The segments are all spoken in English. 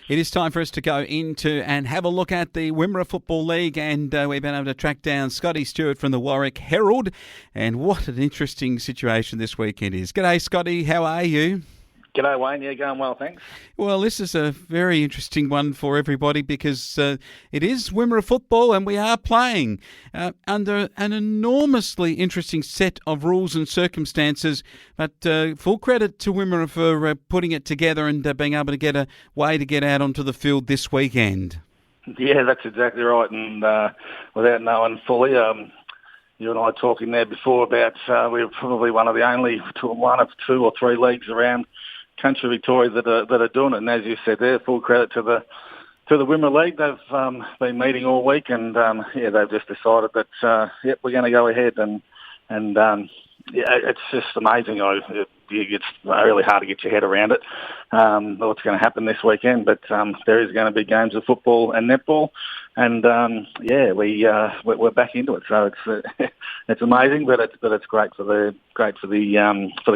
It is time for us to go into and have a look at the Wimmera Football League, and we've been able to track down Scotty Stewart from the Warwick Herald, and what an interesting situation this weekend is. G'day, Scotty. How are you? G'day, Wayne. Yeah, going well, thanks. Well, this is a very interesting one for everybody because it is Wimmera football and we are playing under an enormously interesting set of rules and circumstances. But full credit to Wimmera for putting it together and being able to get a way to get out onto the field this weekend. Yeah, that's exactly right. And without knowing fully, you and I talking there before about we're probably one of the only one of two or three leagues around country Victoria that are doing it, and as you said there, full credit to the Wimmera League. They've been meeting all week, and they've just decided that we're going to go ahead, and it's just amazing. It's really hard to get your head around it. What's going to happen this weekend? But there is going to be games of football and netball, and we're back into it. So it's amazing, but it's great for the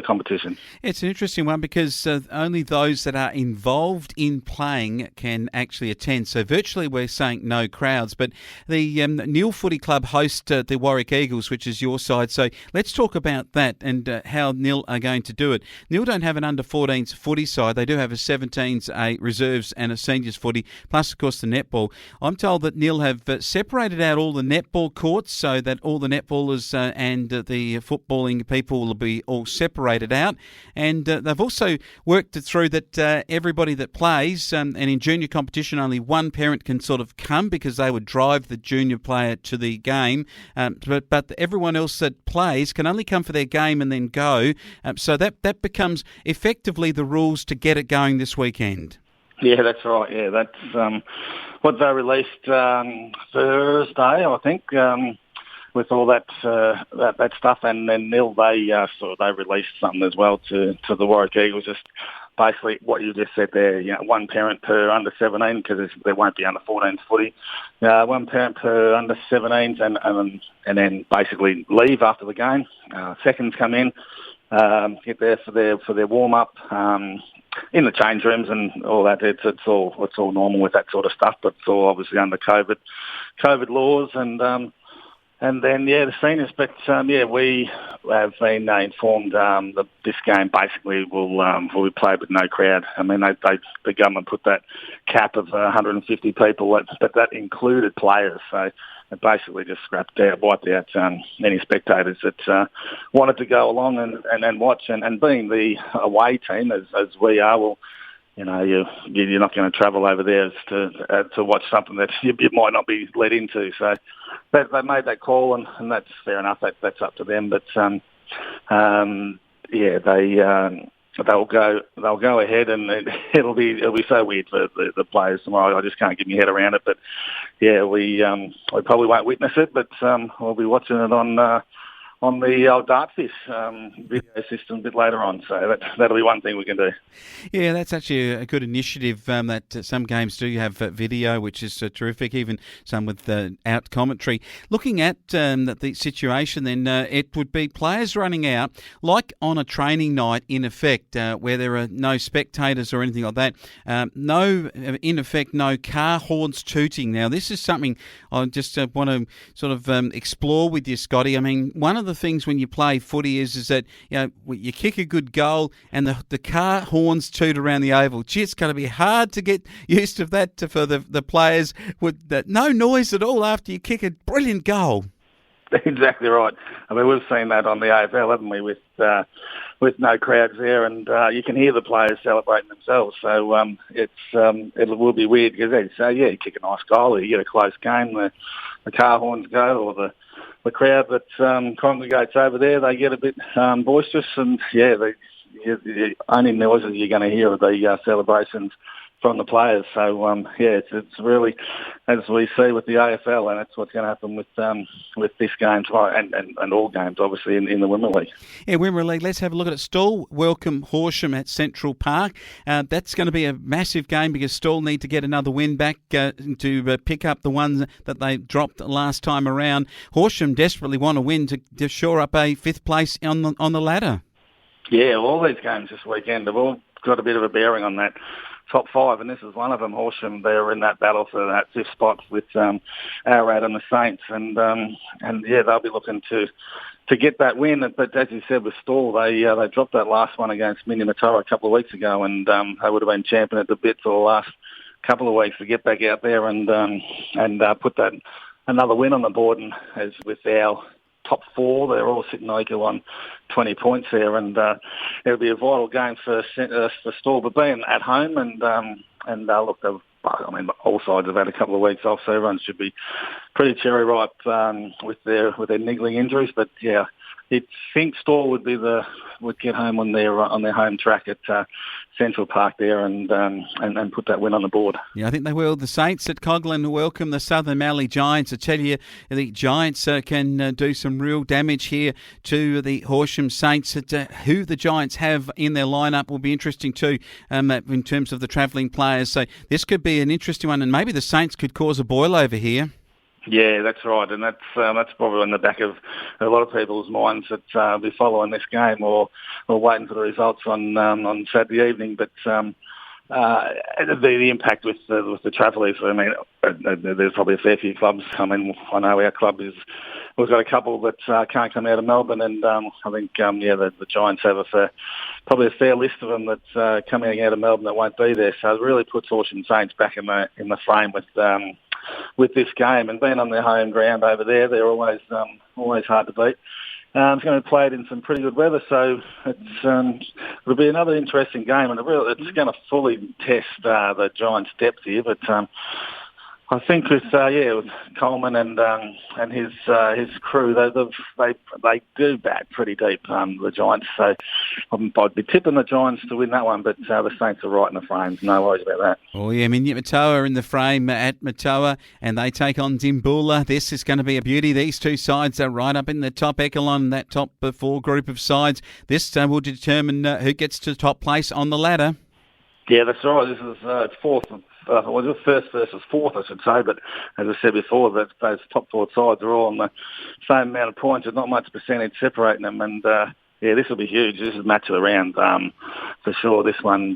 competition. It's an interesting one because only those that are involved in playing can actually attend. So virtually we're saying no crowds, but the Neil Footy Club host the Warwick Eagles, which is your side. So let's talk about that and how Neil are going to do it. Neil don't have an under-14s footy side. They do have a 17s, a reserves and a seniors footy, plus of course the netball. I'm told that Neil have separated out all the netball courts so that all the netballers and the footballing people will be all separated out. And they've also worked it through that everybody that plays, and in junior competition only one parent can sort of come because they would drive the junior player to the game. But everyone else that plays can only come for their game and then go. So that becomes effectively the rules to get it going this weekend. Yeah, that's right. Yeah, that's what they released Thursday, I think, with all that stuff. And then Neil, they released something as well to the Warwick Eagles, just basically what you just said there. You know, one parent per under 17 because there won't be under 14s footy. One parent per under 17s, and then basically leave after the game. Seconds come in. Get there for their warm up in the change rooms and all that. It's all normal with that sort of stuff, but it's all obviously under COVID laws and then the seniors. But we have been informed that this game basically will be played with no crowd. I mean, the government put that cap of 150 people, but that included players. So it basically just wiped out any spectators that wanted to go along and watch. And being the away team as we are, well, you know, you're not going to travel over there to watch something that you might not be led into. So they made that call, and that's fair enough. That's up to them. But they'll go ahead, and it'll be so weird for the players tomorrow. I just can't get my head around it. But yeah, we probably won't witness it, but we'll be watching it on the old Dartfish video system a bit later on. So that'll be one thing we can do. Yeah, that's actually a good initiative that some games do have video, which is terrific, even some with out commentary. Looking at the situation then, it would be players running out, like on a training night in effect, where there are no spectators or anything like that. In effect, no car horns tooting. Now, this is something I just want to sort of explore with you, Scotty. I mean, one of the things when you play footy is that, you know, you kick a good goal and the car horns toot around the oval. Gee, it's going to be hard to get used to that for the players with no noise at all after you kick a brilliant goal. Exactly right. I mean, we've seen that on the AFL, haven't we, with no crowds there, and you can hear the players celebrating themselves. So it will be weird because they say, you kick a nice goal, or you get a close game, the car horns go, or the crowd that congregates over there, they get a bit boisterous, and the only noises you're going to hear are the celebrations from the players. So it's really, as we see with the AFL, and that's what's going to happen with this game tomorrow, and all games obviously in the Wimmera League. Yeah, Wimmera League. Let's have a look at it. Stawell welcome Horsham at Central Park. That's going to be a massive game because Stawell need to get another win back to pick up the ones that they dropped last time around. Horsham desperately want to win to shore up a fifth place on the ladder. Yeah, all these games this weekend have all got a bit of a bearing on that. top 5, and this is one of them. Horsham, they're in that battle for that 5th spot with Arad and the Saints, and yeah, they'll be looking to get that win. But as you said with Stawell, they dropped that last one against Wimmera a couple of weeks ago, and they would have been champing at the bit for the last couple of weeks to get back out there and put that another win on the board. And as with our top 4, they're all sitting equal on 20 points there, and it'll be a vital game for Stawell, but being at home and look, all sides have had a couple of weeks off, so everyone should be pretty cherry ripe with their niggling injuries. But yeah, I think Stawell would get home on their home track at Central Park there and put that win on the board. Yeah, I think they will. The Saints at Coghlan welcome the Southern Mallee Giants. I tell you, the Giants can do some real damage here to the Horsham Saints. Who the Giants have in their lineup will be interesting too in terms of the travelling players. So this could be an interesting one, and maybe the Saints could cause a boil over here. Yeah, that's right, and that's probably in the back of a lot of people's minds that will be following this game or waiting for the results on Saturday evening. But the impact with the travellers, I mean, there's probably a fair few clubs. I mean, I know our club we've got a couple that can't come out of Melbourne, and I think the Giants have probably a fair list of them that's coming out of Melbourne that won't be there. So it really puts Horsham Saints back in the frame with this game, and being on their home ground over there, they're always hard to beat. It's going to be played in some pretty good weather, so it'll be another interesting game, and it's going to fully test the Giants' depth here. But I think with Coleman and his crew, they do bat pretty deep, the Giants. So I'd be tipping the Giants to win that one, but the Saints are right in the frame. No worries about that. Oh yeah, Wimmera in the frame at Matoa, and they take on Dimboola. This is going to be a beauty. These two sides are right up in the top echelon, that top 4 group of sides. This will determine who gets to top place on the ladder. Yeah, that's right. This is fourth. First versus fourth, I should say. But as I said before, those top 4 sides are all on the same amount of points. There's not much percentage separating them. And, this will be huge. This is match of the round for sure. This one,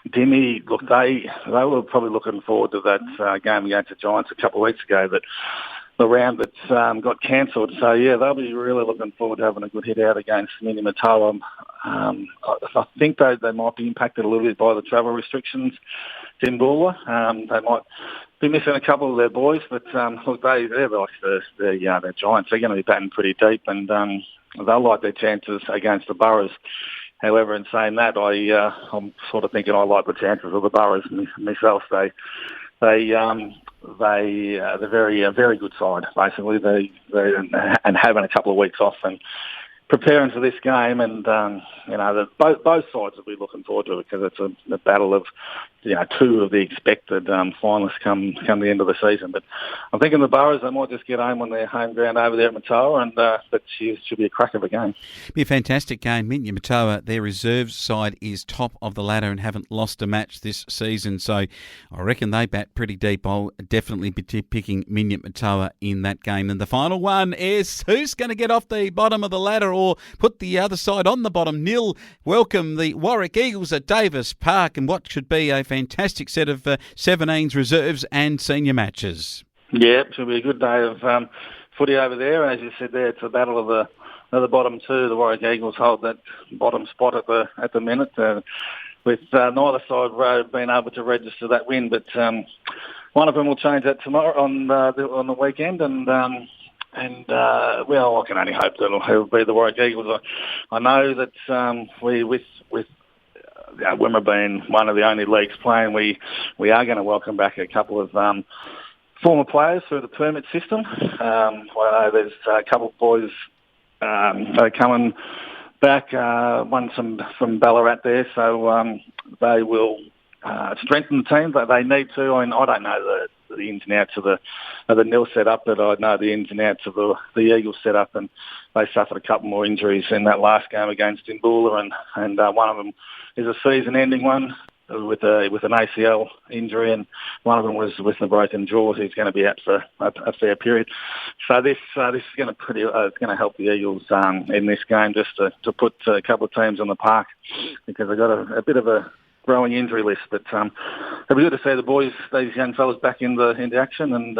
Dimmy, look, they were probably looking forward to that game against the Giants a couple of weeks ago, but the round that got cancelled. So, yeah, they'll be really looking forward to having a good hit out against Wimmera. I think they might be impacted a little bit by the travel restrictions. Dimboola, they might be missing a couple of their boys, but look, they're like the Giants. They're going to be batting pretty deep, and they'll like their chances against the Boroughs. However, in saying that, I'm sort of thinking I like the chances of the Boroughs myself. They're very good side, basically. They having a couple of weeks off and preparing for this game, and both sides will be looking forward to it because it's a battle of 2 of the expected finalists come the end of the season. But I'm thinking the Boroughs, they might just get home on their home ground over there at Matoa, and but it should be a crack of a game. Be a fantastic game. Wimmera, their reserves side is top of the ladder and haven't lost a match this season, so I reckon they bat pretty deep. I'll definitely be picking Wimmera in that game. And the final one is who's going to get off the bottom of the ladder or put the other side on the bottom. Nil welcome the Warwick Eagles at Davis Park, and what should be a fantastic set of 17s reserves and senior matches. Yeah, it should be a good day of footy over there. And as you said there, it's a battle of the bottom 2. The Warwick Eagles hold that bottom spot at the minute, with neither side being able to register that win. But one of them will change that tomorrow on the weekend, and I can only hope that it'll be the Warwick Eagles. I know that with Wimmera being one of the only leagues playing, we are going to welcome back a couple of former players through the permit system. I know there's a couple of boys coming back, one from Ballarat there, so they will strengthen the team, but they need to. I mean, I don't know the ins and outs of the nil setup, but I know the ins and outs of the Eagles setup, and they suffered a couple more injuries in that last game against Dimboola, and one of them is a season-ending one with an ACL injury, and one of them was with the broken jaw. He's going to be out for a fair period. So this is going to help the Eagles in this game, just to put a couple of teams on the park, because they've got a bit of a growing injury list. But it'll be good to see the boys, these young fellas, back into action. And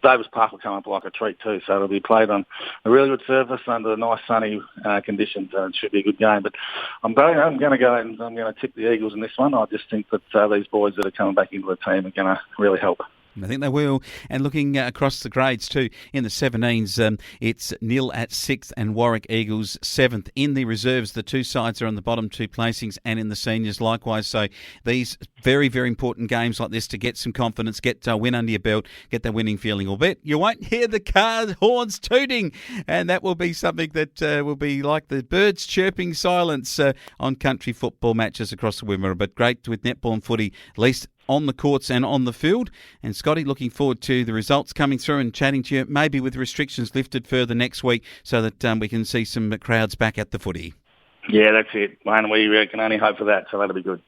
Davis Park will come up like a treat too. So it'll be played on a really good surface under nice sunny conditions. It should be a good game. But I'm going to go and I'm going to tip the Eagles in this one. I just think that these boys that are coming back into the team are going to really help. I think they will. And looking across the grades too, in the 17s, it's nil at 6th and Warwick Eagles 7th. In the reserves, the two sides are on the bottom two placings, and in the seniors likewise. So these very, very important games like this to get some confidence, get a win under your belt, get that winning feeling. Albeit you won't hear the car horns tooting, and that will be something that will be like the birds chirping silence on country football matches across the Wimmera. But great with netball and footy, at least on the courts and on the field. And Scotty, looking forward to the results coming through and chatting to you, maybe with restrictions lifted further next week so that we can see some crowds back at the footy. Yeah, that's it, Wayne. We can only hope for that, so that'll be good.